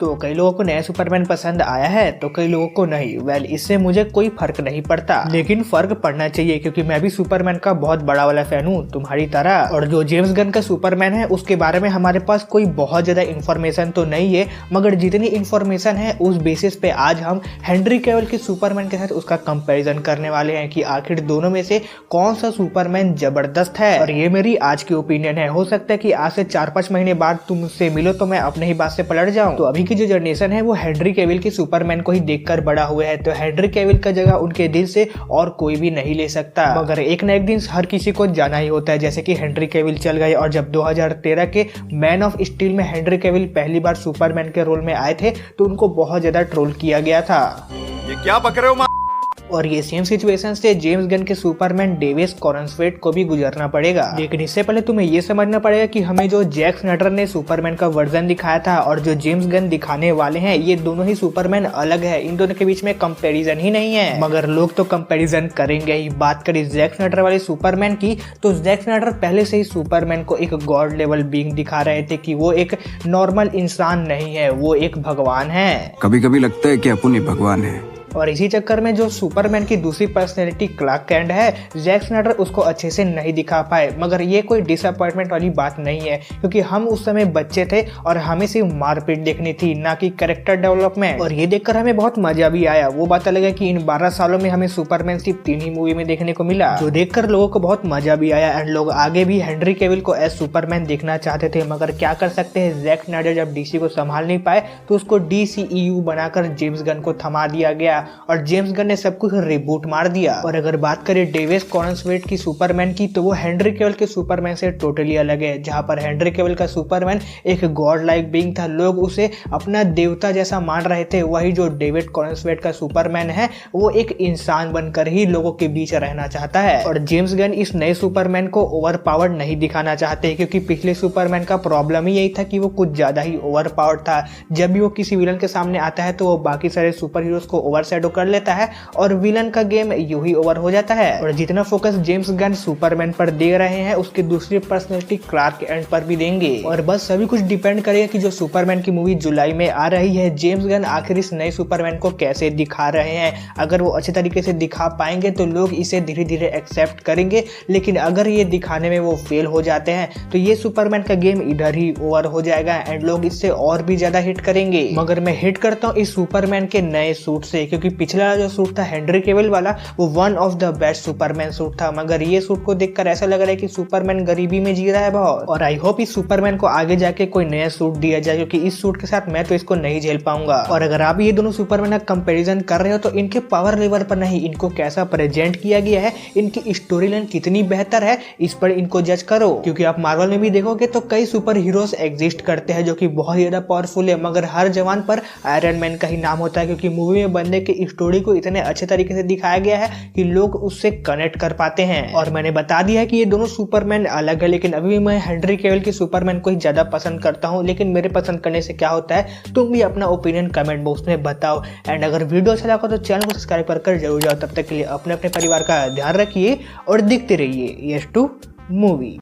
तो कई लोगों को नया सुपरमैन पसंद आया है तो कई लोगों को नहीं। वेल, इससे मुझे कोई फर्क नहीं पड़ता, लेकिन फर्क पड़ना चाहिए क्योंकि मैं भी सुपरमैन का बहुत बड़ा वाला फैन हूँ तुम्हारी तरह। और जो जेम्स गन का सुपरमैन है उसके बारे में हमारे पास कोई बहुत ज्यादा इन्फॉर्मेशन तो नहीं है, मगर जितनी इन्फॉर्मेशन है उस बेसिस पे आज हम हेनरी कैविल के सुपरमैन के साथ उसका कंपैरिजन करने वाले हैं कि आखिर दोनों में से कौन सा सुपरमैन जबरदस्त है। और ये मेरी आज की ओपिनियन है। हो सकता है कि आज से 4-5 महीने बाद तुम मुझसे मिलो तो मैं अपने ही बात से पलट जाऊं। तो अभी की जो जनरेशन है वो हेनरी कैविल के सुपरमैन को ही देखकर बड़ा हुआ है, तो हेनरी कैविल का जगह उनके दिल से और कोई भी नहीं ले सकता। मगर एक न एक दिन हर किसी को जाना ही होता है, जैसे कि हेनरी कैविल चल गए। और जब 2013 के मैन ऑफ स्टील में हेनरी कैविल पहली बार सुपरमैन के रोल में आए थे तो उनको बहुत ज्यादा ट्रोल किया गया था। ये क्या बक रहे हो? और ये सेम सिचुएशन से जेम्स गन के सुपरमैन डेविस कॉरेंस्वेट को भी गुजरना पड़ेगा। लेकिन इससे पहले तुम्हें ये समझना पड़ेगा कि हमें जो जैक स्नाइडर ने सुपरमैन का वर्जन दिखाया था और जो जेम्स गन दिखाने वाले हैं ये दोनों ही सुपरमैन अलग है, इन दोनों के बीच में कंपैरिजन ही नहीं है। मगर लोग तो कंपैरिजन करेंगे ही। बात करें जैक स्नाइडर वाले सुपरमैन की तो जैक स्नाइडर पहले से ही सुपरमैन को एक गॉड लेवल बीइंग दिखा रहे थे कि वो एक नॉर्मल इंसान नहीं है, वो एक भगवान है। कभी कभी लगता है कि अपन ही भगवान है। और इसी चक्कर में जो सुपरमैन की दूसरी पर्सनैलिटी क्लार्क कैंट है, जैक स्नाइडर उसको अच्छे से नहीं दिखा पाए। मगर ये कोई डिसअपॉइंटमेंट वाली बात नहीं है क्योंकि हम उस समय बच्चे थे और हमें सिर्फ मारपीट देखनी थी, ना कि कैरेक्टर डेवलपमेंट। और ये देखकर हमें बहुत मजा भी आया। वो बात अलग है कि इन 12 सालों में हमें सुपरमैन सिर्फ 3 ही मूवी में देखने को मिला, जो देखकर लोगों को बहुत मजा भी आया। एंड लोग आगे भी हेनरी कैविल को एज सुपरमैन देखना चाहते थे, मगर क्या कर सकते हैं, जैक स्नाइडर जब डीसी को संभाल नहीं पाए तो उसको DCEU बनाकर जेम्स गन को थमा दिया गया और जेम्स गन ने सब कुछ रिबूट मार दिया। और अगर बात करें डेविस कॉरेंस्वेट की सुपरमैन की तो वो हेनरी कैविल के सुपरमैन से टोटली अलग है। जहां पर हेनरी कैविल का सुपरमैन एक गॉड लाइक बीइंग था, लोग उसे अपना देवता जैसा मान रहे थे, वही जो डेविड कॉरेंस्वेट का सुपरमैन है वो एक इंसान बनकर ही लोगों के बीच रहना चाहता है। और जेम्स गन इस नए सुपरमैन को ओवर पावर्ड नहीं दिखाना चाहते क्योंकि पिछले सुपरमैन का प्रॉब्लम ही यही था कि वो कुछ ज्यादा ही ओवर पावर्ड था। जब भी वो किसी विलन के सामने आता है तो वो बाकी सारे सुपर हीरोज को ओवरशैडो कर लेता है और विलन का गेम यूं ही ओवर हो जाता है। और जितना फोकस जेम्स गन सुपरमैन पर दे रहे हैं उसकी दूसरी पर्सनैलिटी क्लार्क कैंट पर भी देंगे। और बस सभी कुछ डिपेंड करेगा कि जो सुपरमैन की मूवी जुलाई में आ रही है, जेम्स गन आखिर इस नए सुपरमैन को कैसे दिखा रहे हैं। अगर वो अच्छे तरीके से दिखा पाएंगे तो लोग इसे धीरे धीरे एक्सेप्ट करेंगे, लेकिन अगर ये दिखाने में वो फेल हो जाते हैं तो ये सुपरमैन का गेम इधर ही ओवर हो जाएगा एंड लोग इससे और भी ज्यादा हिट करेंगे। मगर मैं हिट करता हूँ इस सुपरमैन के नए सूट से, क्योंकि पिछला जो सूट था हेनरी कैविल वाला वो one of the best Superman suit था। मगर ये सूट को देखकर ऐसा लग रहा है कि सुपरमैन गरीबी में जी रहा है बहुत। और आई होप इस सुपरमैन को आगे जाके कोई नया सूट दिया जाए, क्योंकि इस सूट के साथ मैं तो इसको नहीं झेल पाऊंगा। और अगर आप ये दोनों सुपरमैन का कंपैरिजन कर रहे हो तो इनके पावर लेवल पर नहीं, इनको कैसा प्रेजेंट किया गया है, इनकी स्टोरी लाइन कितनी बेहतर है, इस पर इनको जज करो। क्योंकि आप मार्वल में भी देखोगे तो कई सुपर हीरोज एग्जिस्ट करते हैं जो कि बहुत ज्यादा पावरफुल है, मगर हर जवान पर आयरन मैन का ही नाम होता है क्योंकि मूवी में बंदे की स्टोरी को इतने अच्छे तरीके से दिखाया गया है कि लोग उससे कनेक्ट कर पाते हैं। और मैंने बता दिया है कि ये दोनों सुपरमैन अलग है, लेकिन अभी मैं हेनरी कैविल के सुपरमैन को ही ज्यादा पसंद करता हूं। लेकिन मेरे पसंद करने से क्या होता है, तुम भी अपना ओपिनियन कमेंट बॉक्स में बताओ। एंड अगर वीडियो अच्छा लगा तो चैनल को सब्सक्राइब कर जरूर जाओ। तब तक के लिए अपने अपने परिवार का ध्यान रखिए और देखते रहिए यस टू मूवी।